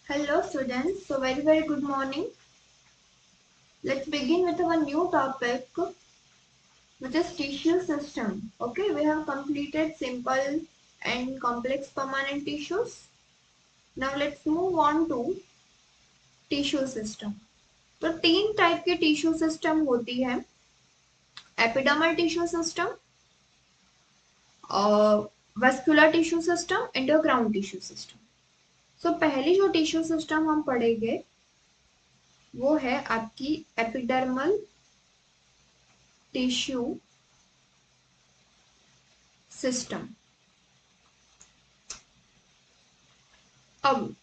Hello students, so very good morning. Let's begin with our new topic which is tissue system. Okay, we have completed simple and complex permanent tissues. Now let's move on to tissue system. तो तीन type के tissue system होती है, epidermal tissue system, vascular tissue system, endocrine tissue system. So पहली जो tissue system हम पढ़ेंगे वो है आपकी एपिडर्मल टिश्यू सिस्टम. अब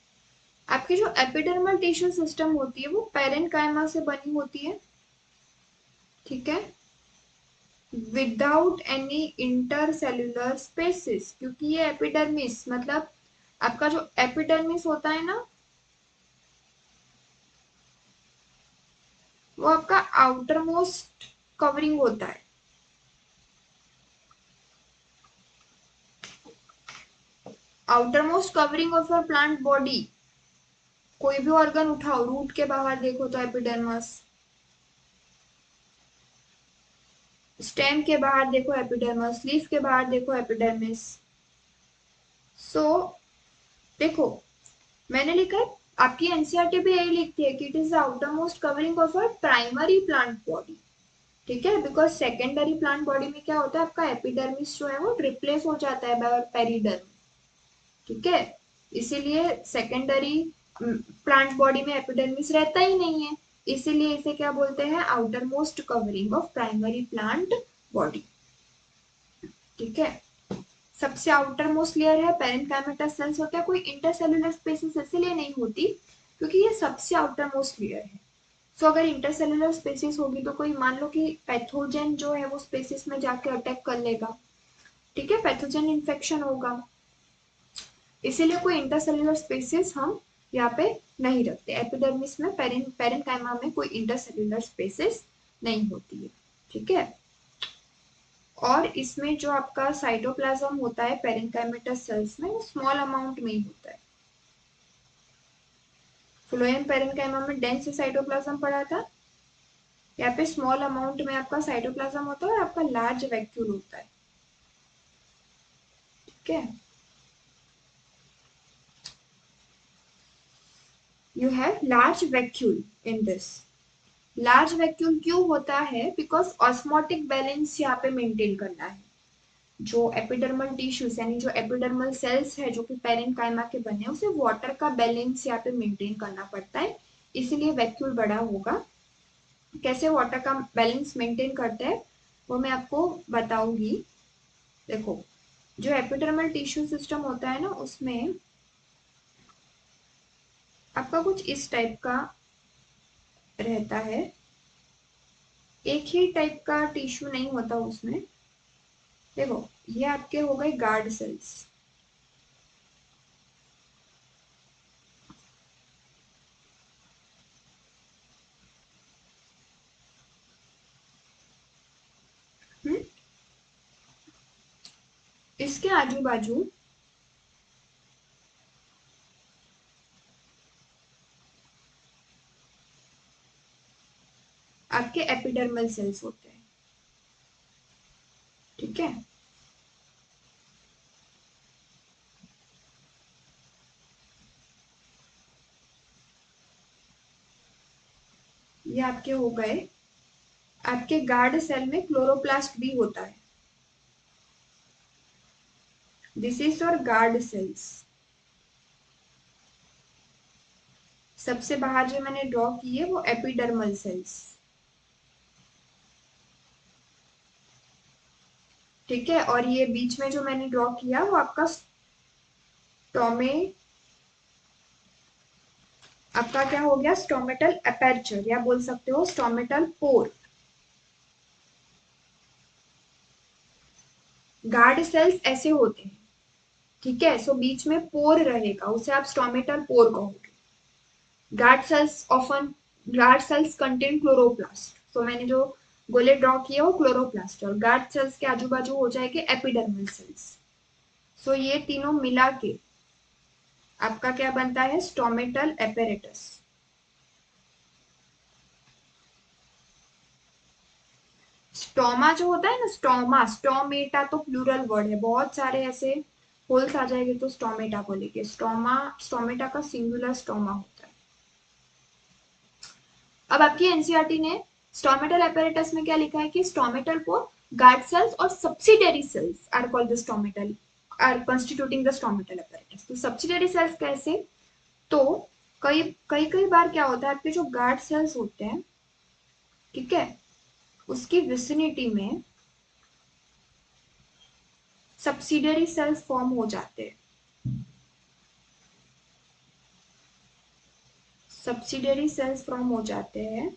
आपकी जो एपिडर्मल टिश्यू सिस्टम होती है वो पेरेन्काइमा से बनी होती है, ठीक है, विदाउट एनी इंटरसेल्युलर स्पेसिस. क्योंकि ये एपिडर्मिस मतलब आपका जो एपिडर्मिस होता है ना वो आपका आउटर मोस्ट कवरिंग होता है. Outer most covering of your plant body. कोई भी ऑर्गन उठाओ, रूट के बाहर देखो तो एपिडर्मस, स्टेम के बाहर देखो एपिडर्मस, लीफ के बाहर देखो एपिडर्मिस. सो देखो मैंने लिखा है, आपकी एनसीईआरटी भी यही लिखती है कि it is the outer most covering of a primary plant body, ठीक है. बिकॉज सेकेंडरी प्लांट बॉडी में क्या होता है, आपका एपिडर्मिस जो है वो रिप्लेस हो जाता है बाय पेरिडर्म, ठीक है. इसीलिए सेकेंडरी प्लांट बॉडी में एपिडर्मिस रहता ही नहीं है, इसीलिए इसे क्या बोलते हैं, outer most covering of primary plant body, ठीक है. सबसे आउटर मोस्ट लेयर है पेरेन्काइमा सेल्स होता है. कोई इंटरसेल्युलर स्पेसिस इसीलिए नहीं होती क्योंकि ये सबसे आउटर मोस्ट लेयर है. सो अगर इंटरसेल्युलर स्पेसिस होगी तो कोई मान लो कि पैथोजन जो है वो स्पेसिस में जाके अटैक कर लेगा, ठीक है, पैथोजन इन्फेक्शन होगा. इसीलिए कोई इंटरसेल्युलर स्पेसिस हम यहाँ पे नहीं रखते. एपिडर्मिस में पेरेन्काइमा में कोई इंटरसेल्युलर स्पेसिस नहीं होती है, ठीक है. और इसमें जो आपका साइटोप्लाज्म होता है पेरेन्काइमेटस सेल्स में वो स्मॉल अमाउंट में ही होता है. फ्लोएम पेरेन्काइमा में डेंस साइटोप्लाज्म पड़ा था, यहाँ पे स्मॉल अमाउंट में आपका साइटोप्लाज्म होता है और आपका लार्ज वैक्यूल होता है, ठीक है. You have large vacuole in this. Large vacuole क्यों होता है, बिकॉज ऑस्मोटिक बैलेंस यहाँ पे मेंटेन करना है. जो एपिडर्मल टिश्यूज यानी जो एपिडर्मल सेल्स है जो कि पेरेन्काइमा के बने उसे वाटर का बैलेंस यहाँ पे मेंटेन करना पड़ता है, इसीलिए वैक्यूल बड़ा होगा. कैसे वाटर का बैलेंस मेंटेन करते हैं वो मैं आपको बताऊंगी. देखो जो एपिडर्मल टिश्यू सिस्टम होता है ना उसमें आपका कुछ इस टाइप का रहता है. एक ही टाइप का टिश्यू नहीं होता उसमें. देखो ये आपके हो गए गार्ड सेल्स, इसके आजू बाजू आपके एपिडर्मल सेल्स होते हैं, ठीक है. ये आपके हो गए. आपके गार्ड सेल में क्लोरोप्लास्ट भी होता है. This is your guard cells. सबसे बाहर जो मैंने ड्रॉ की है वो एपिडर्मल सेल्स, ठीक है. और ये बीच में जो मैंने ड्रॉ किया वो आपका स्टोमे, आपका क्या हो गया, स्टोमेटल अपर्चर या बोल सकते हो स्टोमेटल पोर. गार्ड सेल्स ऐसे होते हैं, ठीक है. सो बीच में पोर रहेगा उसे आप स्टोमेटल पोर कहोगे. Guard cells often, guard cells contain chloroplast. तो मैंने जो गोले ड्रॉ किया वो क्लोरोप्लास्ट और गार्ड सेल्स के आजू बाजू हो जाएंगे एपिडर्मल सेल्स. सो ये तीनों मिला के आपका क्या बनता है, स्टोमेटल एपेरेटस। स्टोमा जो होता है ना, स्टोमा, स्टोमेटा तो प्लूरल वर्ड है, बहुत सारे ऐसे होल्स आ जाएंगे तो स्टोमेटा बोलेंगे। स्टोमा, स्टोमेटा का सिंगुलर स्टोमा होता है। अब आपकी एनसीईआरटी ने स्टोमेटल एपेरेटस में क्या लिखा है कि स्टोमेटल को गार्ड सेल्स और subsidiary cells are called the stomatal, are constituting the stomatal apparatus. तो सब्सिडियरी सेल्स कैसे, तो कई कई कई बार क्या होता है, आपके जो गार्ड सेल्स होते हैं, ठीक है, उसकी विसिनिटी में सब्सिडियरी सेल्स फॉर्म हो जाते हैं। सब्सिडियरी सेल्स फॉर्म हो जाते हैं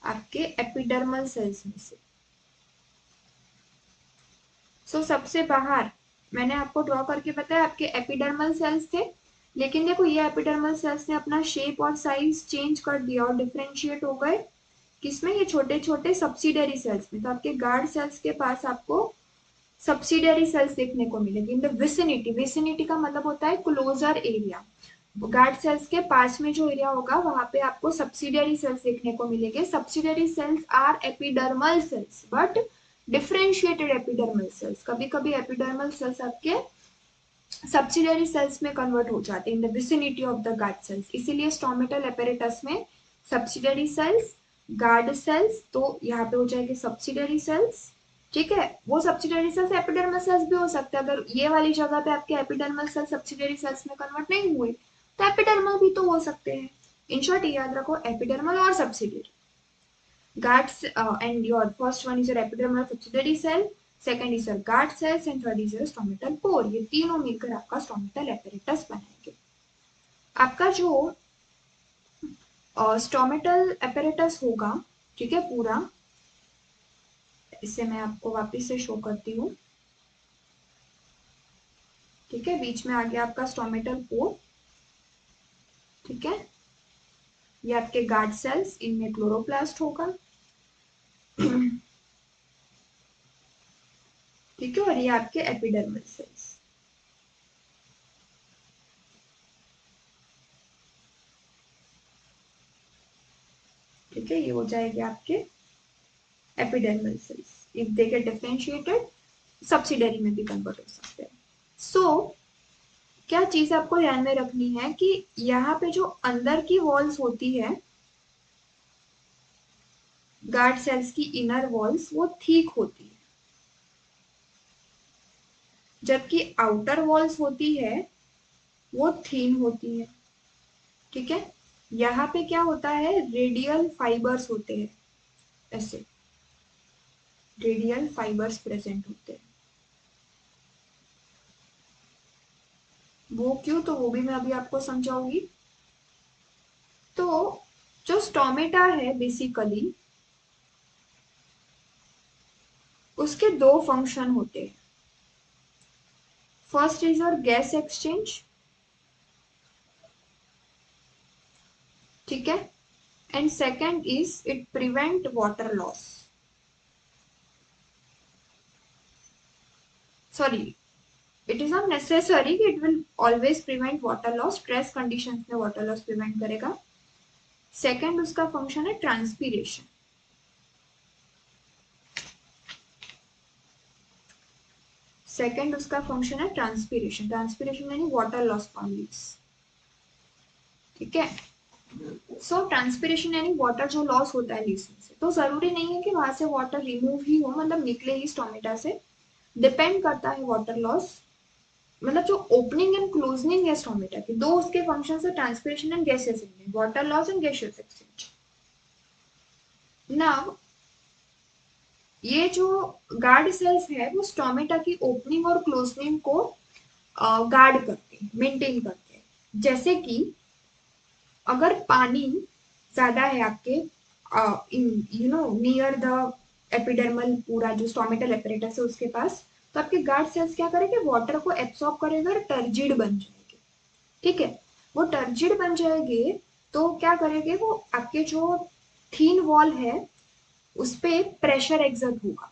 आपके एपिडर्मल सेल्स में से। सबसे बाहर मैंने आपको ड्रॉ करके बताया आपके एपिडर्मल सेल्स थे, लेकिन देखो ये एपिडर्मल सेल्स ने अपना शेप और साइज चेंज कर दिया और डिफरेंशिएट हो गए किसमें, ये छोटे छोटे सब्सिडियरी सेल्स में। तो आपके गार्ड सेल्स के पास आपको सब्सिडियरी सेल्स देखने को मिलेगी इन द विसिनिटी। विसिनिटी का मतलब होता है क्लोजर एरिया। गार्ड सेल्स के पास में जो एरिया होगा वहां पे आपको सब्सिडियरी सेल्स देखने को मिलेंगे। Subsidiary cells are epidermal cells but differentiated epidermal cells. कभी कभी एपिडर्मल सेल्स आपके सब्सिडियरी सेल्स में कन्वर्ट हो जाते हैं in the vicinity of the guard cells. इसीलिए स्टोमेटल एपेरेटस में सब्सिडियरी सेल्स, गार्ड सेल्स, तो यहाँ पे हो जाएंगे सब्सिडियरी सेल्स, ठीक है। वो सब्सिडियरी सेल्स एपिडर्मल सेल्स भी हो सकते हैं, अगर ये वाली जगह पे आपके एपिडर्मल सेल्स सब्सिडियरी सेल्स में कन्वर्ट नहीं हुए तो एपिडर्मल भी तो हो सकते हैं। इन शॉर्ट याद रखो, एपिडर्मल और subsidiary. guards and your first one is your epidermal subsidiary cell, second is your guard cells and third is your stomatal pore। ये तीनों मिलकर आपका stomatal apparatus बनाएंगे। आपका जो stomatal apparatus होगा, ठीक है, पूरा, इसे मैं आपको वापस से शो करती हूँ, ठीक है। बीच में आ गया आपका stomatal pore, ठीक है। ये आपके गार्ड सेल्स, इनमें क्लोरोप्लास्ट होगा, ठीक है। और ये आपके एपिडर्मल सेल्स, ठीक है। ये हो जाएंगे आपके epidermal cells. If they get differentiated subsidiary में भी कन्वर्ट हो सकते हैं। क्या चीज आपको ध्यान में रखनी है कि यहाँ पे जो अंदर की वॉल्स होती है गार्ड सेल्स की, इनर वॉल्स, वो ठीक होती है, जबकि आउटर वॉल्स होती है वो थीन होती है, ठीक है। यहाँ पे क्या होता है, रेडियल फाइबर्स होते हैं, ऐसे रेडियल फाइबर्स प्रेजेंट होते हैं। वो क्यों, तो वो भी मैं अभी आपको समझाऊंगी। तो जो स्टोमेटा है बेसिकली, उसके दो फंक्शन होते हैं। फर्स्ट इज और गैस एक्सचेंज, ठीक है, and second is it prevent water loss. Sorry, it is not necessary कि it will always prevent water loss, stress conditions में वाटर लॉस प्रिवेंट करेगा। सेकेंड उसका फंक्शन है ट्रांसपीरेशन। सेकेंड उसका function है ट्रांसपीरेशन। ट्रांसपीरेशन यानी वाटर लॉस फ्रॉम लीव्स, ठीक है। ट्रांसपीरेशन यानी वाटर जो लॉस होता है लीव्स में से, तो जरूरी नहीं है कि वहां से वाटर रिमूव ही हो, मतलब निकले ही स्टोमेटा से, डिपेंड करता है वाटर लॉस, मतलब जो ओपनिंग एंड क्लोजनिंग है स्टोमेटा की, दो उसके फंक्शन है, transpiration and gaseous exchange, water loss and gaseous exchange. Now ये जो गार्ड सेल्स है वो स्टोमेटा की ओपनिंग और क्लोजनिंग को गार्ड करते हैं, मेंटेन करते हैं। जैसे कि अगर पानी ज्यादा है आपके you know near the epidermal, पूरा जो स्टोमेटल एपरेटस है उसके पास, तो आपके गार्ड सेल्स क्या करेंगे, वाटर को एब्सॉर्ब करेंगे और टर्जिड बन जाएंगे, ठीक है। वो टर्जिड बन जाएंगे तो क्या करेंगे, वो आपके जो थीन वॉल है उस पे प्रेशर एक्सर्ट होगा,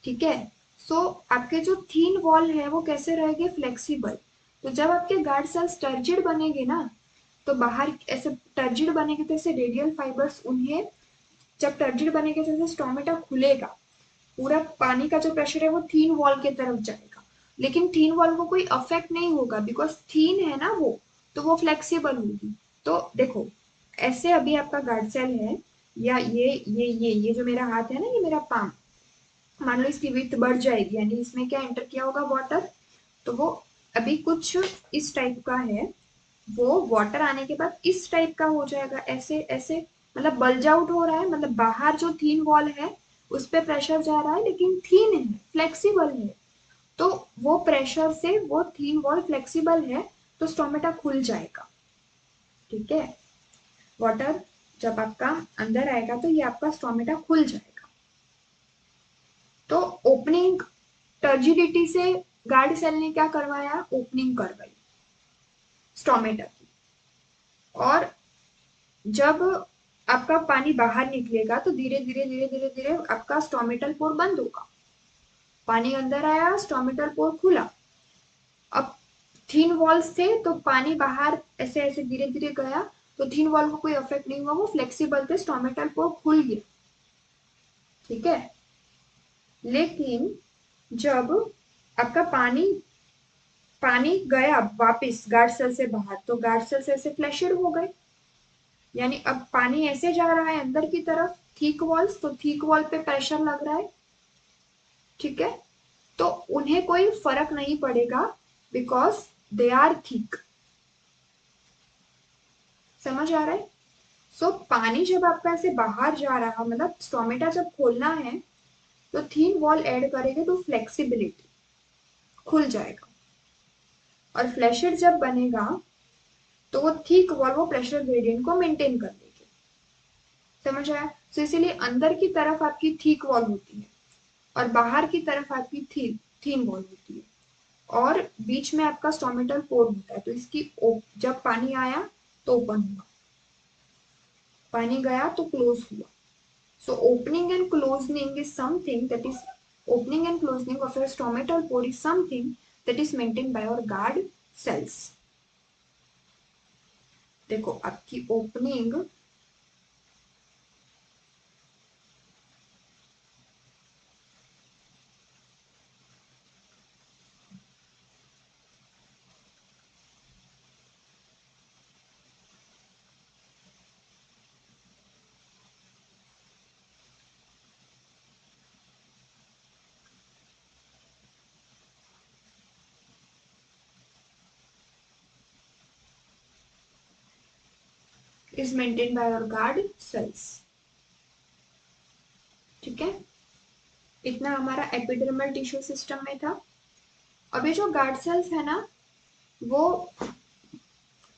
ठीक है। आपके जो थीन वॉल है वो कैसे रहेंगे, फ्लेक्सिबल, तो जब आपके गार्ड सेल्स टर्जिड बनेंगे ना, तो बाहर ऐसे टर्जिड बनेंगे तो ऐसे रेडियल फाइबर्स उन्हें, जब टर्जिड बनेंगे तो स्टोमेटा खुलेगा, पूरा पानी का जो प्रेशर है वो थीन वॉल की तरफ जाएगा, लेकिन थीन वॉल को कोई अफेक्ट नहीं होगा बिकॉज थीन है ना वो, तो वो फ्लेक्सिबल होगी। तो देखो ऐसे अभी आपका गार्ड सेल है, या ये जो मेरा हाथ है ना, ये मेरा पाम, मान लो इसकी विड्थ बढ़ जाएगी, यानी इसमें क्या एंटर किया होगा, वाटर, तो वो अभी कुछ इस टाइप का है, वो वाटर आने के बाद इस टाइप का हो जाएगा, ऐसे ऐसे, मतलब बल्ज आउट हो रहा है, मतलब बाहर जो थीन वॉल है उस पे प्रेशर जा रहा है, लेकिन थीन है, फ्लेक्सिबल है, तो वो प्रेशर से वो थीन वॉल फ्लेक्सिबल है, तो स्टोमेटा खुल जाएगा। ठीक है, वाटर जब आपका अंदर आएगा तो ये आपका स्टोमेटा खुल जाएगा। तो ओपनिंग टर्जिडिटी से गार्ड सेल ने क्या करवाया, ओपनिंग करवाई स्टोमेटा की, और जब आपका पानी बाहर निकलेगा तो धीरे धीरे धीरे धीरे धीरे आपका स्टोमेटल पोर बंद होगा, पानी अंदर आया, स्टोमेटल पोर खुला। अब थीन वॉल्स थे तो पानी बाहर ऐसे ऐसे धीरे धीरे गया, तो थीन वॉल को कोई इफेक्ट नहीं हुआ, वो फ्लेक्सिबल थे, स्टोमेटल पोर खुल गया। ठीक है, लेकिन जब आपका पानी पानी गया वापस गार्ड सेल से बाहर, तो गार्ड सेल से ऐसे फ्लैशेड हो गए, यानी अब पानी ऐसे जा रहा है अंदर की तरफ, थीक वॉल्स, तो थीक वॉल पे प्रेशर लग रहा है। ठीक है, तो उन्हें कोई फर्क नहीं पड़ेगा बिकॉज दे आर थिक। समझ आ रहा है? सो पानी जब आपका ऐसे बाहर जा रहा, मतलब स्टोमेटा जब खोलना है तो थीन वॉल ऐड करेंगे तो फ्लेक्सिबिलिटी खुल जाएगा, और फ्लैशेड जब बनेगा तो वो थिक वॉल वो प्रेशर ग्रेडियंट को मेंटेन कर लेगी। समझ आया? तो इसीलिए अंदर की तरफ आपकी थिक वॉल होती है और बाहर की तरफ आपकी थीन वॉल होती है, और बीच में आपका स्टोमेटल पोर होता है, तो इसकी जब पानी आया तो ओपन हुआ, पानी गया तो क्लोज हुआ। So opening and closing is something that is opening and closing of your stomatal pore is something that is maintained by our guard cells. देखो आपकी opening is maintained by our guard cells. ठीक है, इतना हमारा epidermal tissue system में था। अभी जो गार्ड सेल्स है ना, वो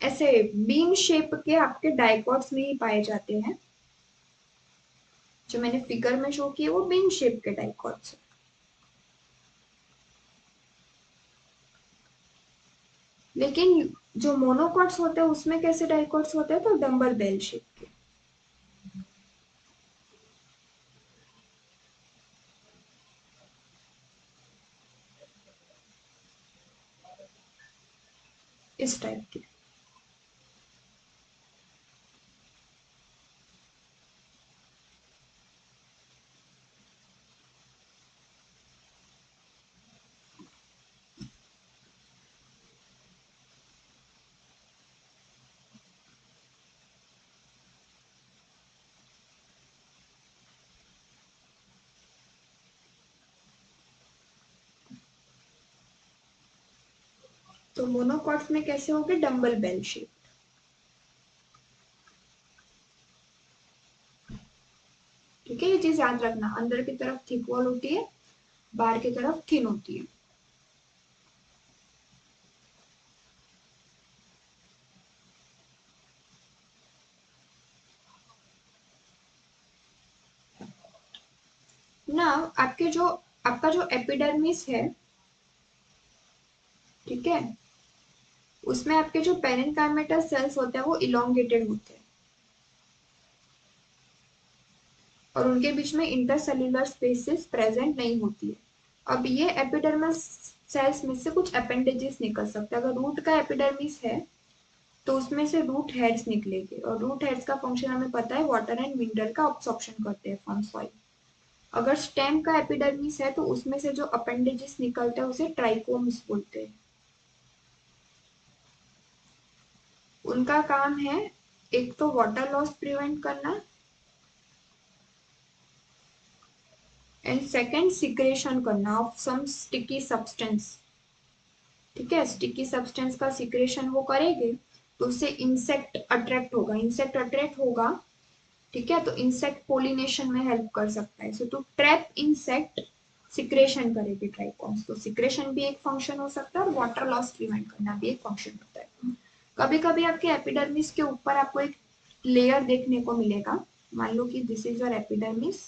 ऐसे बीन शेप के आपके डाइकॉट्स में ही पाए जाते हैं, जो मैंने फिगर में शो किए वो बीन शेप के डाइकॉट्स। लेकिन जो मोनोकॉट्स होते हैं उसमें कैसे डाइकॉट्स होते हैं, तो डम्बल बेल शेप के। इस टाइप के। तो मोनोकॉट्स में कैसे होंगे, डम्बल बेल शेप। ठीक है, ये चीज याद रखना, अंदर की तरफ थिक वॉल होती है, बाहर की तरफ थिन होती है। ना आपके जो आपका जो एपिडर्मिस है, ठीक है, उसमें आपके जो पेरेन्काइमेटल सेल्स होते हैं वो इलोंगेटेड होते हैं, और उनके बीच में इंटरसेल्युलर स्पेसेस प्रेजेंट नहीं होती है। अब ये एपिडर्मल सेल्स में से कुछ अपेंडेजेस निकल सकते हैं। अगर रूट का एपिडर्मिस है तो उसमें से रूट हेड्स निकलेंगे, और रूट हेड्स का फंक्शन हमें पता है, वाटर एंड मिनरल का अब्सॉर्प्शन करते हैं फ्रॉम सॉइल। अगर स्टेम का एपिडर्मिस है तो उसमें से जो अपेंडेजेस निकलते हैं उसे ट्राइकोम्स बोलते हैं। उनका काम है एक तो वाटर लॉस प्रिवेंट करना, एंड सेकेंड सिक्रेशन करना ऑफ सम स्टिकी सब्सटेंस। ठीक है, स्टिकी सब्सटेंस का सिक्रेशन वो करेंगे तो उससे इंसेक्ट अट्रैक्ट होगा, इंसेक्ट अट्रैक्ट होगा, ठीक है, तो इंसेक्ट पोलिनेशन में हेल्प कर सकता है। सो टू ट्रैप इंसेक्ट सिक्रेशन करेगी ट्राइकोम्स। तो सिक्रेशन भी एक फंक्शन हो सकता है और वाटर लॉस प्रिवेंट करना भी एक फंक्शन होता है। कभी कभी आपके एपिडर्मिस के ऊपर आपको एक लेयर देखने को मिलेगा। मान लो कि दिस इज योर एपिडर्मिस।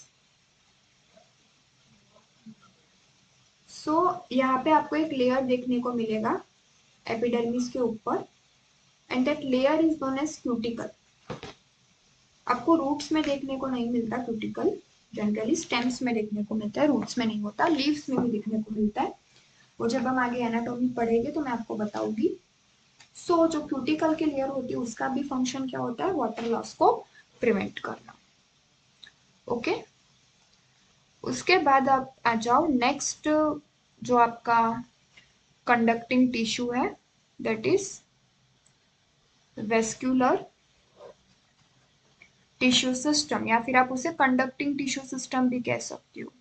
सो यहाँ पे आपको एक लेयर देखने को मिलेगा एपिडर्मिस के ऊपर, and that layer is known as cuticle. आपको रूट्स में देखने को नहीं मिलता क्यूटिकल, जनरली स्टेम्स में देखने को मिलता है, रूट्स में नहीं होता। लीव्स में भी देखने को मिलता है, वो जब हम आगे एनाटॉमी पढ़ेंगे तो मैं आपको बताऊंगी। सो जो क्यूटिकल की लेयर होती है उसका भी फंक्शन क्या होता है, वाटर लॉस को प्रिवेंट करना। ओके, उसके बाद आप आ जाओ नेक्स्ट, जो आपका कंडक्टिंग टिश्यू है, that is vascular tissue system, या फिर आप उसे कंडक्टिंग टिश्यू सिस्टम भी कह सकते हो।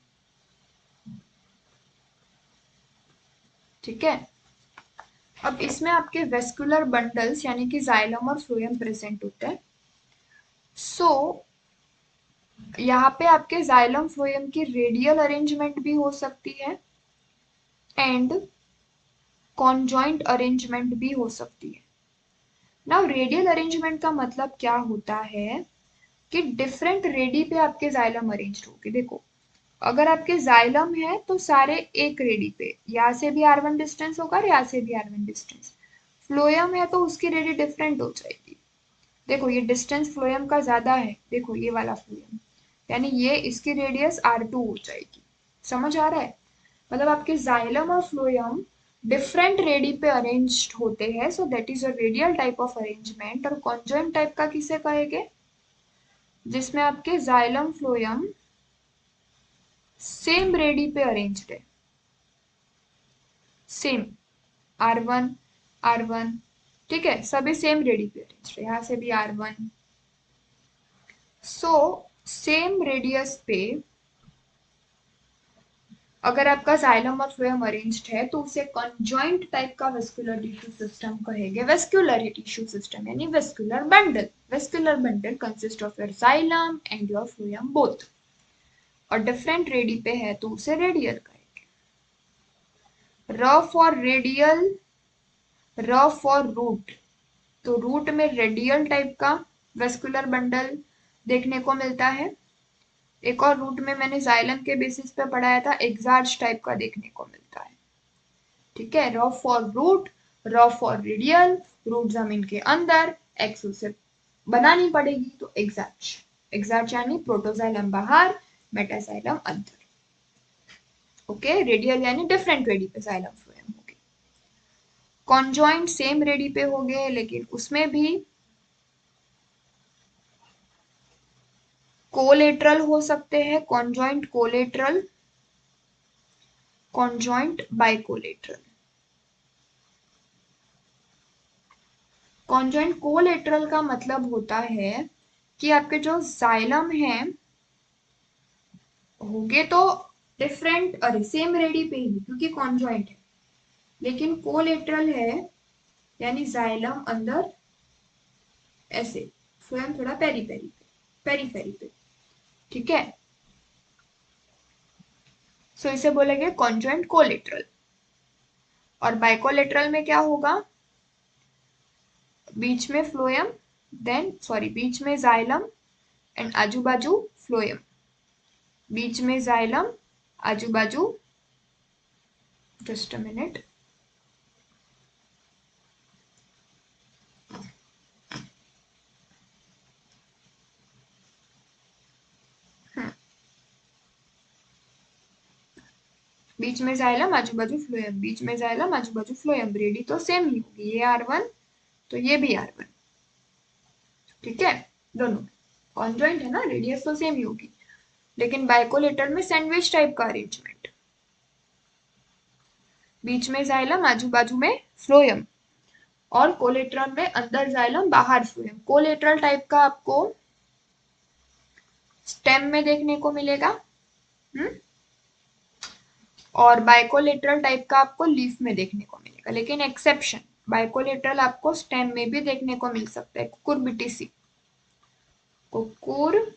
ठीक है, अब इसमें आपके वेस्कुलर बंडल्स यानी कि जाइलम और फ्लोएम प्रेजेंट होते हैं। सो यहाँ पे आपके जाइलम फ्लोएम की रेडियल अरेंजमेंट भी हो सकती है एंड कॉन्जॉइंट अरेंजमेंट भी हो सकती है। नाउ रेडियल अरेंजमेंट का मतलब क्या होता है कि डिफरेंट रेडी पे आपके जाइलम अरेंज होंगे। देखो, अगर आपके जाइलम है तो सारे एक रेडी पे, यहाँ से भी R1 डिस्टेंस होगा और यहाँ से भी R1 डिस्टेंस। फ्लोएम है तो उसकी रेडी डिफरेंट हो जाएगी। देखो ये डिस्टेंस फ्लोएम का ज्यादा है, देखो ये वाला फ्लोएम, यानी ये इसकी रेडियस R2 हो जाएगी। समझ आ रहा है? मतलब आपके जाइलम और फ्लोएम डिफरेंट रेडी पे अरेंज्ड होते हैं, so that is a radial type of arrangement. और कॉन्जॉइंट टाइप का किसे कहेंगे, जिसमें आपके जाइलम फ्लोएम सेम रेडी पे अरेंज्ड है, सेम R1 R1, ठीक है, सभी सेम रेडी पे अरेंज्ड है, यहाँ से भी R1। सो सेम रेडियस पे अगर आपका जाइलम और फ्लोएम अरेंज्ड है तो उसे कंजॉइंट टाइप का वेस्कुलर टिश्यू सिस्टम कहेंगे। वेस्कुलर टिश्यू सिस्टम यानी vascular bundle. Vascular bundle consist of your xylem and your phloem both, और डिफरेंट रेडी पे है तो उसे रेडियल कहेंगे। R for radial, R for root, तो रूट में रेडियल टाइप का वेस्कुलर बंडल देखने को मिलता है। एक और रूट में मैंने जाइलम के बेसिस पे पढ़ाया था, एग्जार्च टाइप का देखने को मिलता है। ठीक है, raw for root, raw for radial, root जमीन के अंदर, एक्स उसे बनानी पड़ेगी तो एग्जार्च। एग्जार्च यानी प्रोटोजाइलम बाहर, मेटाजाइलम अंदर। ओके, रेडियल यानी डिफरेंट रेडी पे जाइलम फ्लोएम हो गए। कॉन्जॉइंट सेम रेडी पे हो गए, लेकिन उसमें भी कोलेटरल हो सकते हैं, conjoint collateral, conjoint bicollateral. Conjoint collateral का मतलब होता है कि आपके जो जाइलम है होंगे तो डिफरेंट, अरे सेम रेडी पे ही क्योंकि कॉन्जॉइंट है, लेकिन कोलेटरल है यानी जाइलम अंदर ऐसे, फ्लोएम थोड़ा पेरी पेरी पे, पेरीफेरी पे। ठीक है, सो इसे बोलेंगे कॉन्जॉइंट कोलेटरल। और बाइकोलेटरल में क्या होगा, बीच में फ्लोएम, देन सॉरी बीच में जाइलम एंड आजू बाजू फ्लोएम, बीच में जाइलम, आजू बाजू, जस्ट अ मिनट, बीच में जाइलम आजू बाजू फ्लोएम, बीच में जाइलम आजू बाजू फ्लोएम, रेडी तो सेम ही होगी, ये R1 तो ये भी R1, ठीक है, दोनों कॉन्जॉइंट है ना, रेडियस तो सेम ही होगी, लेकिन बाइकोलेटरल में सैंडविच टाइप का अरेंजमेंट, बीच में जाइलम आजू बाजू में फ्लोएम, और कोलेटरल में अंदर जाइलम बाहर फ्लोएम। कोलेटरल टाइप का आपको स्टेम में देखने को मिलेगा, और बाइकोलेटरल टाइप का आपको लीफ में देखने को मिलेगा, लेकिन एक्सेप्शन, बाइकोलेटरल आपको स्टेम में भी देखने को मिल सकता है, कुकुरबिटेसी, कुकुरबिटेसी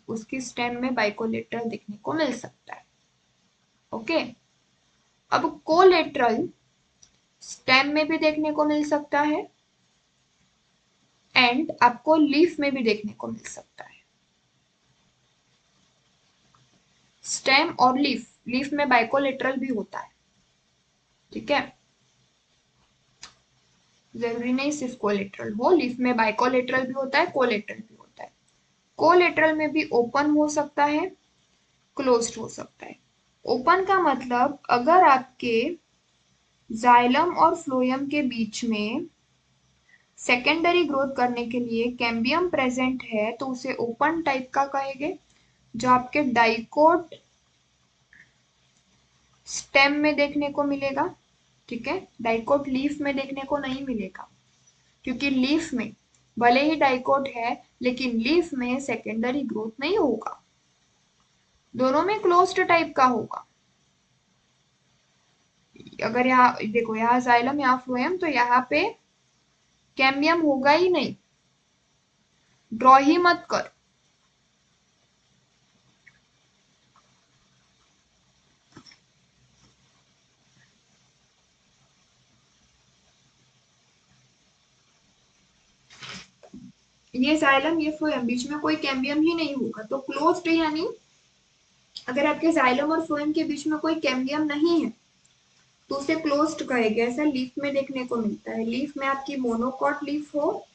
उसकी स्टेम में बाइकोलेटरल देखने को मिल सकता है। ओके, अब कोलेटरल स्टेम में भी देखने को मिल सकता है एंड आपको लीफ में भी देखने को मिल सकता है। स्टेम और लीफ, लीफ में बाइकोलेटरल भी होता है, ठीक है, जरूरी नहीं सिर्फ कोलेटरल हो, लीफ में बाइकोलेटरल भी होता है, कोलेटरल भी होता है। कोलेटरल में भी ओपन हो सकता है, क्लोज्ड हो सकता है। ओपन का मतलब अगर आपके जाइलम और फ्लोएम के बीच में सेकेंडरी ग्रोथ करने के लिए कैम्बियम प्रेजेंट है तो उसे ओपन टाइप का कहेंगे। जो आपके डाइकोट स्टेम में देखने को मिलेगा, ठीक है, डाइकोट लीफ में देखने को नहीं मिलेगा, क्योंकि लीफ में भले ही डाइकोट है लेकिन लीफ में सेकेंडरी ग्रोथ नहीं होगा, दोनों में क्लोज्ड टाइप का होगा। अगर यहाँ देखो, यहाँ जाइलम यहाँ फ्लोएम, तो यहाँ पे कैम्बियम होगा ही नहीं, ड्रॉ ही मत कर। ये जाइलम ये फ्लोएम, बीच में कोई कैम्बियम ही नहीं होगा, तो क्लोज्ड यानी अगर आपके जाइलम और फ्लोएम के बीच में कोई कैम्बियम नहीं है तो उसे क्लोज्ड कहेंगे। ऐसा लीफ में देखने को मिलता है, लीफ में आपकी मोनोकॉट लीफ हो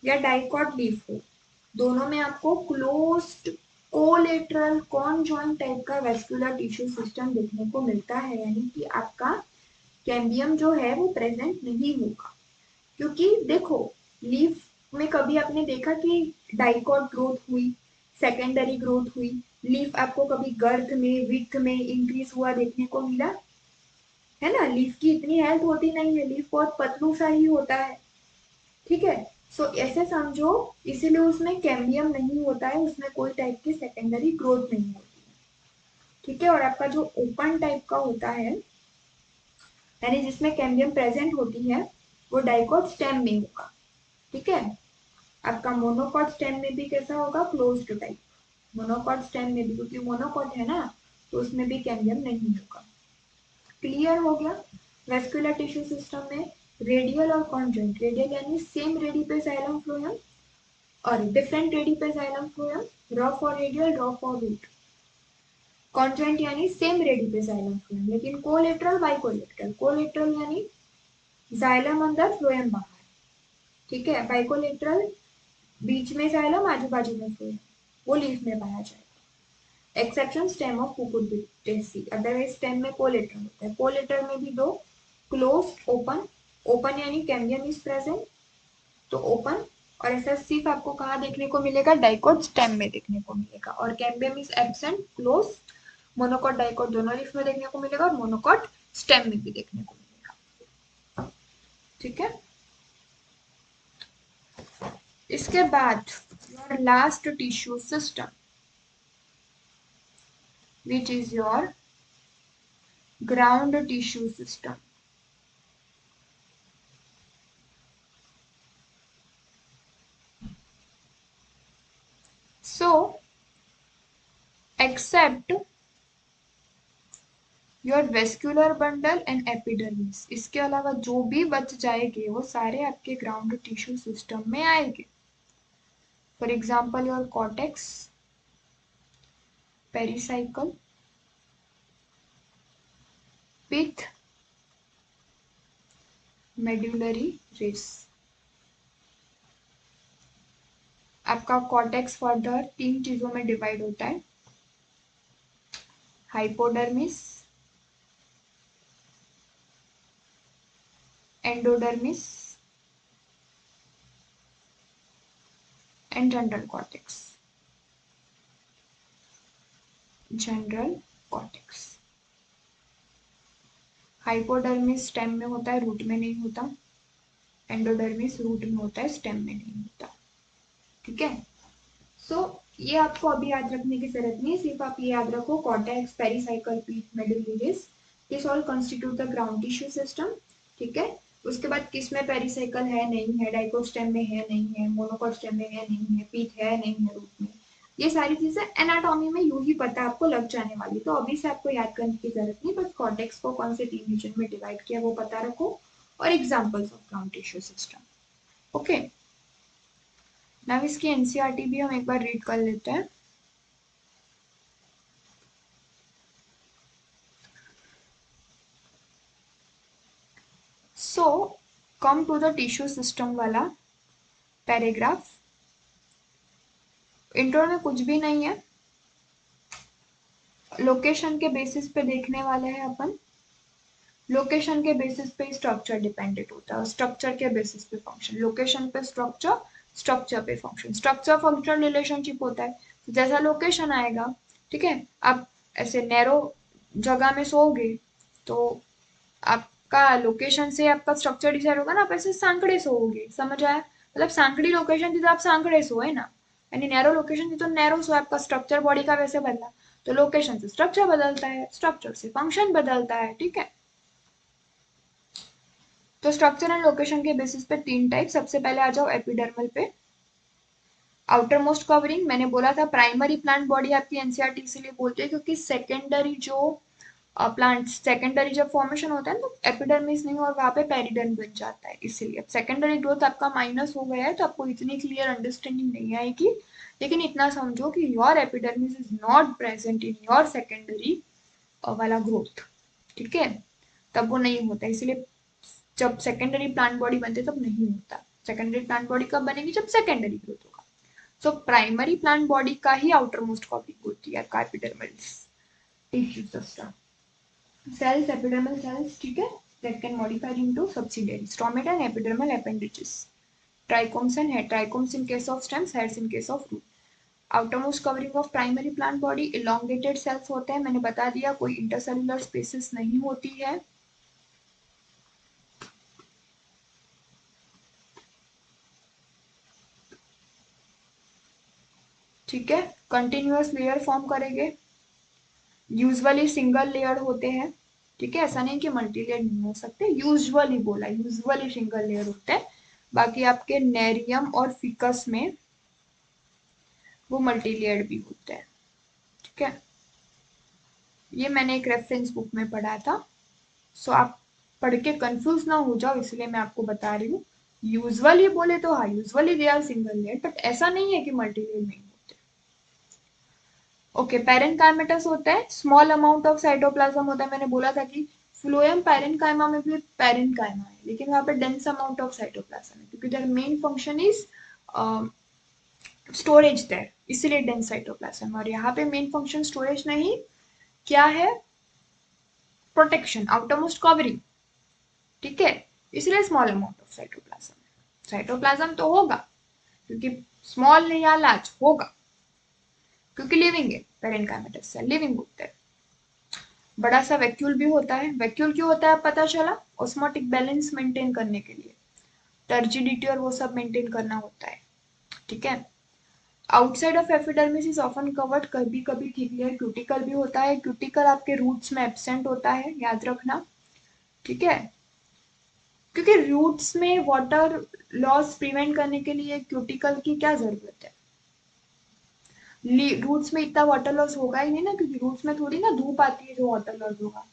या डाइकॉट लीफ हो, दोनों में आपको क्लोज्ड कोलेटरल कॉन्जॉइंट टाइप का वेस्कुलर टिश्यू सिस्टम देखने को मिलता है, यानी कि आपका कैम्बियम जो है वो प्रेजेंट नहीं होगा। क्योंकि देखो, लीफ में कभी आपने देखा कि डाइकॉट ग्रोथ हुई, सेकेंडरी ग्रोथ हुई, लीफ आपको कभी गर्थ में विड्थ में इंक्रीज हुआ देखने को मिला है ना? लीफ की इतनी हेल्थ होती नहीं है, लीफ बहुत पतलू सा ही होता है, ठीक है। सो ऐसे समझो, इसीलिए उसमें कैम्बियम नहीं होता है, उसमें कोई टाइप की सेकेंडरी ग्रोथ नहीं होती है, ठीक है। और आपका जो ओपन टाइप का होता है, यानी जिसमें कैम्बियम प्रेजेंट होती है, वो डाइकोट स्टेम में होगा, ठीक है। आपका मोनोकॉट स्टेम में भी कैसा होगा, क्लोज्ड टाइप, मोनोकॉट स्टेम में भी, क्योंकि मोनोकॉट है ना, तो उसमें भी कैम्बियम नहीं होगा। क्लियर हो गया? वेस्कुलर टिश्यू सिस्टम में रेडियल और कॉन्जॉइंट, रेडियल यानी सेम रेडी पे जाइलम फ्लोएम और डिफरेंट रेडी पे xylem phloem, raw for radial, raw for root. Conjoint यानी सेम रेडी पे जाइलम फ्लोएम, लेकिन कोलेटरल बाइकोलेटरल, कोलेटरल यानी जाइलम अंदर फ्लोएम बाहर, ठीक है। बाइकोलेटरल बीच में जाइलम आजू बाजू में फ्लोएम, वो लीफ में पाया जाएगा। Exception stem of Cucurbitaceae, otherwise stem में कोलेटरल होता है। कोलेटरल में भी दो, क्लोज्ड, ओपन। ओपन यानी कैम्बियम इज प्रेजेंट, तो ओपन, और ऐसा सिर्फ आपको कहाँ देखने को मिलेगा, डाइकोट स्टेम में देखने को मिलेगा। और cambium is absent, close, monocot dicot दोनों लीफ में देखने को मिलेगा, और मोनोकॉट स्टेम में भी देखने को मिलेगा, ठीक है। इसके बाद your last tissue system which is your ground tissue system. So except your vascular bundle and epidermis, इसके अलावा जो भी बच जाएंगे वो सारे आपके ग्राउंड टिश्यू सिस्टम में आएंगे। For example your cortex, pericycle, pith, medullary rays. आपका कॉर्टेक्स फर्दर तीन चीजों में डिवाइड होता है, hypodermis, endodermis and general cortex. General cortex, hypodermis stem में होता है, रूट में नहीं होता। एंडोडर्मिस रूट में होता है, स्टेम में नहीं होता। ठीक है, सो ये आपको अभी याद रखने की जरूरत नहीं है, सिर्फ आप ये याद रखो cortex, pericycle, pith, middle radius, this all constitute the ground tissue system. ठीक है, उसके बाद किस में पेरिसाइकल है नहीं है, डाइकोस्टेम में है नहीं है, मोनोकॉट स्टेम में है नहीं है, पीट है नहीं है, रूट में, ये सारी चीजें एनाटॉमी में यूं ही पता आपको लग जाने वाली, तो अभी से आपको याद करने की जरूरत नहीं, बस कॉर्टेक्स को कौन से 3 रीजन में डिवाइड किया वो पता रखो और examples of ground tissue system. Okay, now इसकी एनसीईआरटी भी हम एक बार रीड कर लेते हैं। So come to the tissue system वाला पैराग्राफ। इंट्रो में कुछ भी नहीं है, लोकेशन के बेसिस पे देखने वाले हैं अपन। लोकेशन के बेसिस पे स्ट्रक्चर डिपेंडेंट होता है, स्ट्रक्चर के बेसिस पे फंक्शन, लोकेशन पे स्ट्रक्चर, स्ट्रक्चर पे फंक्शन, स्ट्रक्चर फंक्शन रिलेशनशिप होता है। तो जैसा लोकेशन आएगा, ठीक है, आप ऐसे नैरो जगह में सोओगे तो आपका लोकेशन से आपका स्ट्रक्चर डिसाइड होगा ना, आप ऐसे सांकड़े सोओगे, समझ आया? मतलब सांकड़ी लोकेशन थी तो आप सांकड़े सोए ना, यानी नैरो लोकेशन थी तो नैरो सो, आपका स्ट्रक्चर बॉडी का वैसे बदला। तो लोकेशन से स्ट्रक्चर बदलता है, स्ट्रक्चर से फंक्शन बदलता है। ठीक है, तो स्ट्रक्चर एंड लोकेशन के बेसिस पे 3 टाइप। सबसे पहले आ जाओ एपिडर्मल पे। आउटर मोस्ट कवरिंग, मैंने बोला था प्राइमरी प्लांट बॉडी आपकी एनसीईआरटी इसीलिए बोलते हैं क्योंकि सेकेंडरी जो प्लांट सेकेंडरी जब फॉर्मेशन होता है तो एपिडर्मिस नहीं और वहां पे पेरिडर्म बन जाता है, इसीलिए सेकेंडरी ग्रोथ आपका माइनस हो गया है तो आपको इतनी क्लियर अंडरस्टैंडिंग नहीं आएगी, लेकिन इतना समझो कि your epidermis is not present in your secondary वाला ग्रोथ। ठीक है, तब वो नहीं होता, इसलिए जब सेकेंडरी प्लांट बॉडी बनते तब नहीं होता। सेकेंडरी प्लांट बॉडी कब बनेगी, जब सेकेंडरी ग्रोथ होगा। सो प्राइमरी प्लांट बॉडी का ही आउटर मोस्ट कवरिंग होती है आपका epidermal tissue system. Cells, epidermal cells, ठीक है, that can modify into subsidiary stomata and epidermal appendages. Trichomes and head, trichomes in case of stems, heads in case of root. Outermost covering of primary plant body, elongated cells होते हैं, मैंने बता दिया, कोई intercellular spaces नहीं होती है। ठीक है, कंटिन्यूअस लेयर फॉर्म करेंगे, यूजुअली सिंगल लेयर होते हैं। ठीक है, ऐसा नहीं कि मल्टी लेयर नहीं हो सकते, यूजुअली बोला, यूजुअली सिंगल लेयर होते हैं। बाकी आपके नेरियम और फिकस में वो मल्टी लेयर्ड भी होते हैं। ठीक है, ये मैंने एक रेफरेंस बुक में पढ़ा था, सो आप पढ़ के कंफ्यूज ना हो जाओ, इसलिए मैं आपको बता रही हूँ। यूजुअली बोले तो हाँ, usually they are single layer, but ऐसा नहीं है कि मल्टी लेयर नहीं होते। ओके, पैरेनकाइमेटस होता है, स्मॉल अमाउंट ऑफ साइटोप्लाज्म होता है। मैंने बोला था कि फ्लोएम पैरेनकाइमा में भी पैरेनकाइमा है, लेकिन वहां पे डेंस अमाउंट ऑफ साइटोप्लाज्म है क्योंकि their main function is storage there, इसीलिए डेंस साइटोप्लाज्म। और यहाँ पे मेन फंक्शन स्टोरेज नहीं, क्या है, प्रोटेक्शन, आउटरमोस्ट कवरिंग। ठीक है, इसलिए small amount of cytoplasm. Cytoplasm तो होगा क्योंकि स्मॉल या लार्ज होगा क्योंकि लिविंग है, पेरेनकाइमेटस सेल लिविंग होते हैं। बड़ा सा वैक्यूल भी होता है। वैक्यूल क्यों होता है पता चला, ऑस्मोटिक बैलेंस मेंटेन करने के लिए, टर्जिडिटी और वो सब मेंटेन करना होता है। ठीक है, outside of epidermis is often covered, कभी कभी थिक लेयर क्यूटिकल भी होता है। क्यूटिकल आपके रूट्स में एब्सेंट होता है, याद रखना। ठीक है, क्योंकि रूट्स में वाटर लॉस प्रिवेंट करने के लिए क्यूटिकल की क्या जरूरत है, रूट्स में इतना वाटर लॉस होगा ही नहीं ना, क्योंकि रूट्स में थोड़ी ना धूप आती है जो वाटर लॉस होगा।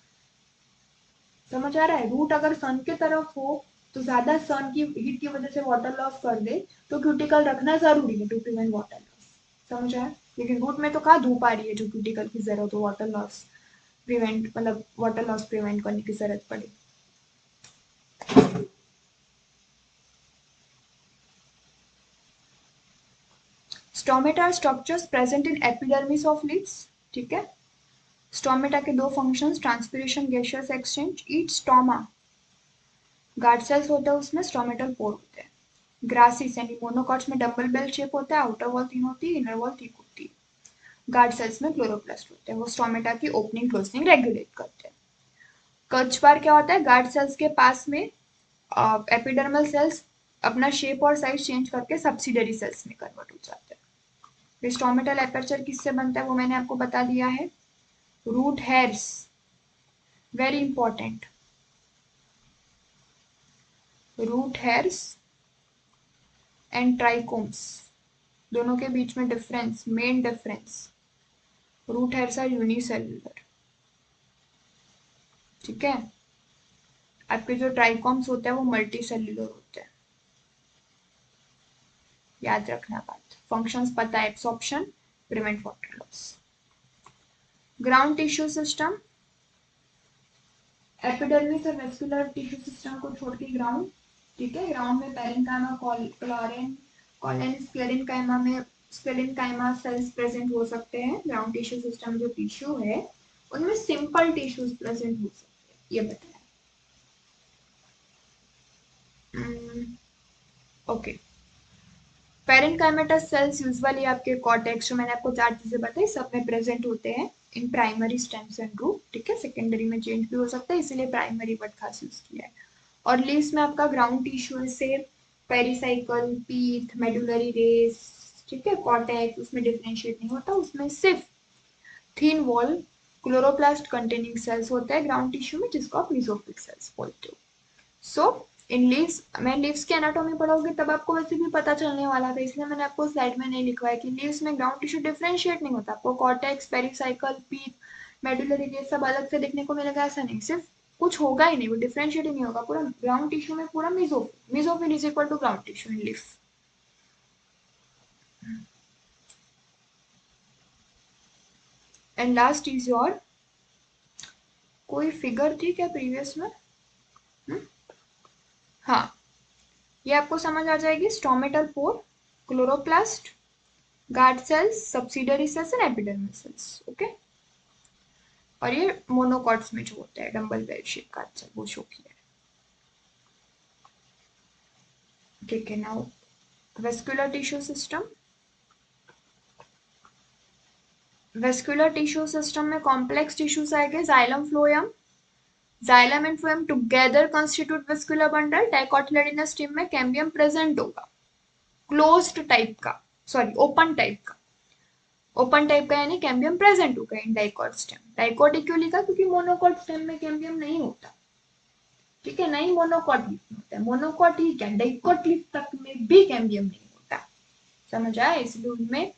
समझ आ रहा है, रूट अगर सन के तरफ हो तो ज्यादा सन की हीट की वजह से वाटर लॉस कर दे तो क्यूटिकल रखना जरूरी है टू प्रिवेंट वाटर लॉस। समझ आया, लेकिन रूट में तो कहाँ धूप आ रही है जो क्यूटिकल की जरूरत हो वाटर लॉस प्रिवेंट, मतलब वाटर लॉस प्रिवेंट करने की जरूरत पड़े। Stomata structures present in epidermis of leaves. ठीक है, स्टोमेटा के दो functions, transpiration, gaseous exchange. Each stoma, guard cells होते हैं उसमें, स्टोमेटल पोर होते हैं। ग्रासिस यानी मोनोकॉट्स में डबल बेल शेप होता है, आउटर वॉल थिन होती है, इनर वॉल थिक होती है। गार्ड सेल्स में क्लोरोप्लास्ट होते हैं, वो स्टोमेटा की ओपनिंग क्लोजिंग रेगुलेट करते हैं। कर्च बार क्या होता है, गार्ड सेल्स के पास में एपिडर्मल सेल्स अपना शेप और साइज चेंज करके सब्सिडरी सेल्स में कन्वर्ट हो जाते हैं। स्टोमेटल एपर्चर किससे बनता है वो मैंने आपको बता दिया है, root hairs, very important, root hairs and trichomes, दोनों के बीच में difference, main difference, root hairs are unicellular, ठीक है। आपके जो ट्राइकोम्स होते हैं वो मल्टी सेल्युलर होते हैं, याद रखना बात। फंक्शंस पता है, absorption, prevent water loss. Ground tissue system, epidermis और वेस्कुलर टिश्यू सिस्टम को छोड़ के ग्राउंड, ठीक है। ग्राउंड में पेरेन्काइमा, कॉलन, कॉलन स्क्लेरेन्काइमा में स्क्लेरेन्काइमा सेल्स प्रेजेंट हो सकते हैं। ग्राउंड टिश्यू सिस्टम जो टिश्यू है उनमें सिंपल टिश्यूज प्रेजेंट हो सकते हैं, ये बताया। ओके, पेरेन्काइमेटस सेल्स यूजुअली आपके कॉर्टेक्स, जो मैंने आपको चार चीजें बताई, सब में प्रेजेंट होते हैं in primary stems and root, ठीक है। सेकेंडरी में चेंज भी हो सकता है, इसीलिए प्राइमरी वर्ड खास यूज किया है। और लीव्स में आपका ग्राउंड टिश्यू से पेरिसाइकल, पीथ, मेडुलरी रेस, ठीक है। कॉर्टेक्स उसमें डिफरेंशिएट नहीं होता, उसमें सिर्फ thin wall chloroplast containing cells होता है ग्राउंड टिश्यू में, जिसको आप मेसोफिल सेल्स बोलते हो। सो इन लीव्स, मैं लीव्स की एनाटॉमी पढ़ोगे तब आपको वैसे भी पता चलने वाला था, इसलिए मैंने आपको स्लाइड में नहीं लिखवाया कि लीव्स में ग्राउंड टिश्यू डिफरेंशिएट नहीं होता। आपको कॉर्टेक्स, पेरिसाइकल, पीथ, मेडुलरी ये सब अलग से देखने को मिलेगा, ऐसा नहीं। सिर्फ कुछ होगा ही नहीं, वो डिफरेंशिएट ही नहीं होगा, पूरा ग्राउंड टिश्यू में पूरा mesophyll, mesophyll is equal to ground tissue in leaf. And last is your, कोई फिगर थी क्या प्रीवियस में? हाँ, ये आपको समझ आ जाएगी, stomatal pore, chloroplast, guard cells, subsidiary cells and epidermal cells, okay. और ये मोनोकॉट्स में जो होता है डंबल बेल शेप का, अच्छा वो शो किया है, ठीक है। Now vascular tissue system, vascular tissue system में कॉम्प्लेक्स टिश्यूज आएंगे, xylem, phloem, xylem and phloem together constitute vascular bundle. Dicotyledonous stem में कैम्बियम प्रेजेंट होगा, क्लोज्ड टाइप का, सॉरी ओपन टाइप का, ओपन टाइप का यानी कैम्बियम प्रेजेंट होगा इन dicot stem. Dicot क्यों लिखा, क्योंकि मोनोकॉट स्टेम में कैम्बियम नहीं होता, ठीक है, नहीं मोनोकॉट लीफ में होता है। मोनोकॉट ही क्या, डाइकोट लीफ तक में भी कैम्बियम नहीं होता, समझ आया। इसलिए उनमें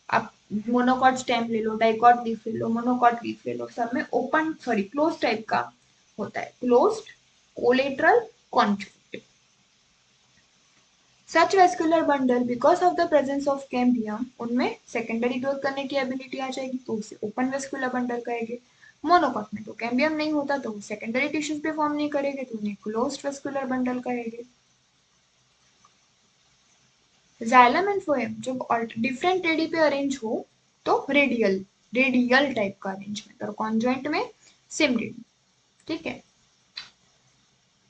आप मोनोकॉट स्टेम ले लो, डाइकोट लीफ ले लो, मोनोकॉट लीफ ले लो, सब में ओपन, सॉरी क्लोज टाइप का होता है, closed, collateral, conjugative. Such vascular bundle because of the presence of cambium, उनमें सेकेंडरी ग्रोथ करने की एबिलिटी आ जाएगी, तो उसे ओपन वेस्कुलर बंडल कहेंगे। मोनोकॉट में तो कैम्बियम नहीं होता, तो वो सेकेंडरी टिश्यूज भी फॉर्म नहीं करेंगे, तो उन्हें क्लोज्ड वेस्कुलर बंडल कहेंगे। जाइलम एंड फ्लोएम जब डिफरेंट रेडी पे अरेंज हो तो रेडियल, रेडियल टाइप का अरेंजमेंट, और कॉन्जॉइंट में सेम रेडी, ठीक है।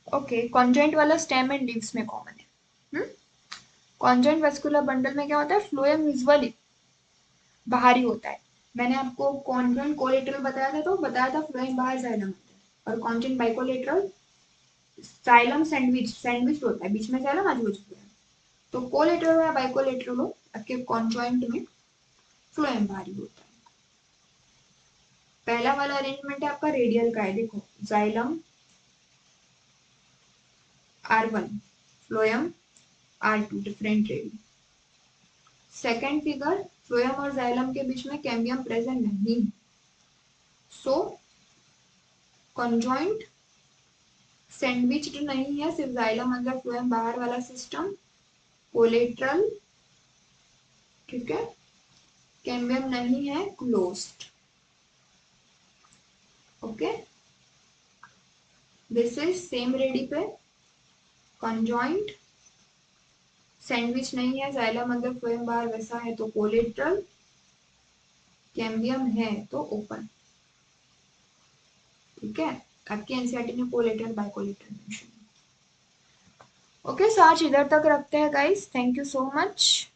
ओके, कॉन्जॉइंट वाला स्टेम एंड लीव्स में कॉमन है। कॉन्जॉइंट वेस्कुलर बंडल में क्या होता है, फ्लोएम यूजुअली बाहरी होता है। मैंने आपको कॉन्जॉइंट कोलेटरल बताया था, तो बताया था फ्लोएम बाहर, जाइलम अंदर। और conjoint bicollateral, xylem sandwich, sandwich होता है, बीच में जाइलम, आजू बाजू फ्लोएम। तो कोलेटरल हो या बाइकोलेटरल हो, आपके कॉन्जॉइंट में फ्लोएम बाहरी होता है। पहला वाला अरेंजमेंट है आपका रेडियल का है, देखो xylem R1, phloem R2, different ready. Second figure, phloem और जाइलम के बीच में कैम्बियम प्रेजेंट नहीं, सो कॉन्जॉइंट सैंडविच नहीं है, सिर्फ जाइलम अंदर फ्लोएम बाहर वाला सिस्टम, कोलेट्रल, ठीक है, कैम्बियम नहीं है, closed, okay. This is same radii पे, कॉन्जॉइंट सैंडविच नहीं है, जाइलम अंदर फ्लोएम बाहर वैसा है तो कोलेट्रल, कैम्बियम है तो ओपन। ठीक है, आपकी एनसीईआरटी ने कोलेटरल बाइकोलेटरल मेंशन। ओके, सो आज इधर तक रखते हैं guys, thank you so much.